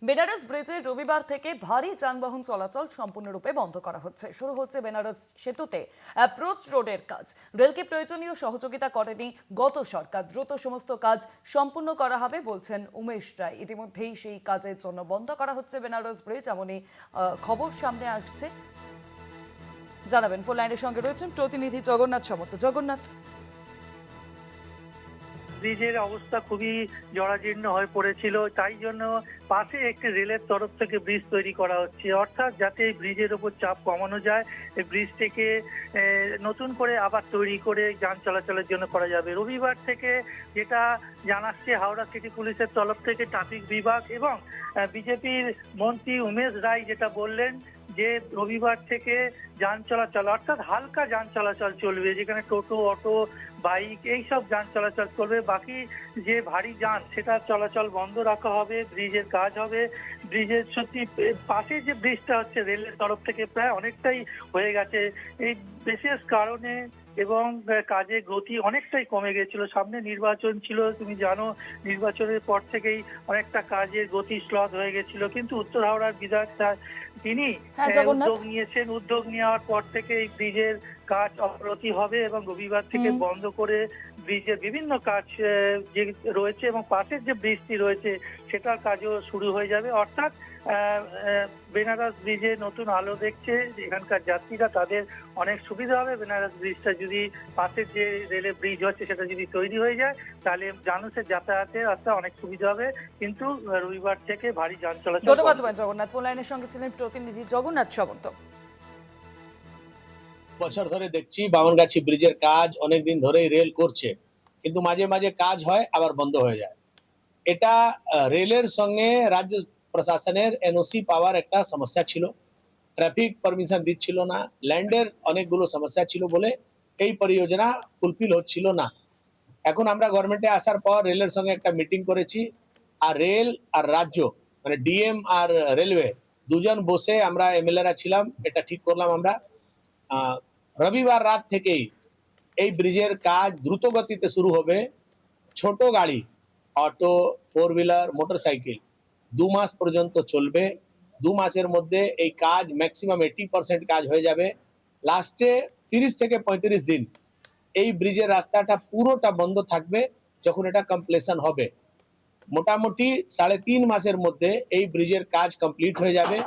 বেনারস ব্রিজে রবিবার থেকে ভারী যানবাহন চলাচল সম্পূর্ণরূপে বন্ধ করা হচ্ছে। শুরু হচ্ছে বেনারস সেতুতে অ্যাপ্রোচ রোডের কাজ। রেলকে প্রয়োজনীয় সহযোগিতা করেনি গত সরকার। দ্রুত সমস্ত কাজ সম্পূর্ণ করা হবে বলছেন উমেশ রায়। ইতিমধ্যেই সেই কাজের জন্য বন্ধ করা হচ্ছে বেনারস ব্রিজ, এমনই খবর সামনে আসছে। জানাবেন, ফোন লাইনের সঙ্গে রয়েছেন প্রতিনিধি জগন্নাথ সামন্ত। জগন্নাথ, ব্রিজের অবস্থা খুবই জরাজীর্ণ হয়ে পড়েছিল, তাই জন্য পাশে একটি রেলের তরফ থেকে ব্রিজ তৈরি করা হচ্ছে, অর্থাৎ যাতে এই ব্রিজের ওপর চাপ কমানো যায়। এই ব্রিজটিকে নতুন করে আবার তৈরি করে যান চলাচলের জন্য করা যাবে। রবিবার থেকে যেটা জানাচ্ছে হাওড়া সিটি পুলিশের তরফ থেকে ট্রাফিক বিভাগ এবং বিজেপির মন্ত্রী উমেশ রায় যেটা বললেন যে রবিবার থেকে যান চলাচল অর্থাৎ হালকা যান চলাচল চলবে, যেখানে টোটো, অটো, বাইক এইসব যান চলাচল করবে। বাকি যে ভারী যান সেটা চলাচল বন্ধ রাখা হবে। ব্রিজের কাজ হবে। ব্রিজের সত্যি পাশে যে ব্রিজটা হচ্ছে রেলের তরফ থেকে প্রায় অনেকটাই হয়ে গেছে। এই বিশেষ কারণে এবং কাজের গতি অনেকটাই কমে গেছিল। সামনে নির্বাচন ছিল, তুমি জানো, নির্বাচনের পর থেকেই অনেকটা কাজের গতি স্লথ হয়ে গেছিল। কিন্তু উত্তর হাওড়ার বিধায়ক তিনি হ্যাঁ জগন্নাথ। উদ্যোগ নিয়েছেন। উদ্যোগ নেওয়ার পর থেকে এই ব্রিজের কাজ অগ্রগতি হবে এবং রবিবার থেকে বন্ধ করে ব্রিজের বিভিন্ন কাজ যে রয়েছে এবং পাশের যে ব্রিজটি রয়েছে সেটার কাজও শুরু হয়ে যাবে। অর্থাৎ বেনারস ব্রিজে নতুন আলো দেখছে এখানকার যাত্রীরা, তাদের অনেক সুবিধা হবে। বেনারস ব্রিজটা যদি পাশের যে রেলের ব্রিজ হচ্ছে সেটা যদি তৈরি হয়ে যায় তাহলে মানুষের যাতায়াতের রাস্তা অনেক সুবিধা হবে। কিন্তু রবিবার থেকে ভারী যান চলাচল ধন্যবাদ বন্ধ। তোমায় জগন্নাথ। ফোন লাইনের সঙ্গে ছিলেন প্রতিনিধি জগন্নাথ সামন্ত। বছর ধরে দেখছি বামনগাছি ব্রিজের কাজ অনেকদিন ধরেই রেল করছে, কিন্তু মাঝে মাঝে কাজ হয় আবার বন্ধ হয়ে যায়। এটা রেলের সঙ্গে রাজ্য প্রশাসনের এনওসি পাওয়ার একটা সমস্যা ছিল, ট্রাফিক পারমিশন দিচ্ছিল না, ল্যান্ডের অনেকগুলো সমস্যা ছিল বলে এই পরিযোজনা ফুলফিল হচ্ছিল না। এখন আমরা গভর্নমেন্টে আসার পর রেলের সঙ্গে একটা মিটিং করেছি, আর রেল আর রাজ্য মানে ডিএম আর রেলওয়ে দুজন বসে আমরা এমএলএরা ছিলাম, এটা ঠিক করলাম আমরা রবিবার রাত থেকেই এই ব্রিজের কাজ দ্রুত গতিতে শুরু হবে। ছোট গাড়ি, অটো, ফোর হুইলার, মোটরসাইকেল 2 মাস পর্যন্ত চলবে। 2 মাসের মধ্যে এই কাজ ম্যাক্সিমাম 80% কাজ হয়ে যাবে। লাস্টে 30 থেকে 35 দিন এই ব্রিজের রাস্তাটা পুরোটা বন্ধ থাকবে যখন এটা কমপ্লিশন হবে। মোটামুটি 3.5 মাসের মধ্যে এই ব্রিজের কাজ কমপ্লিট হয়ে যাবে।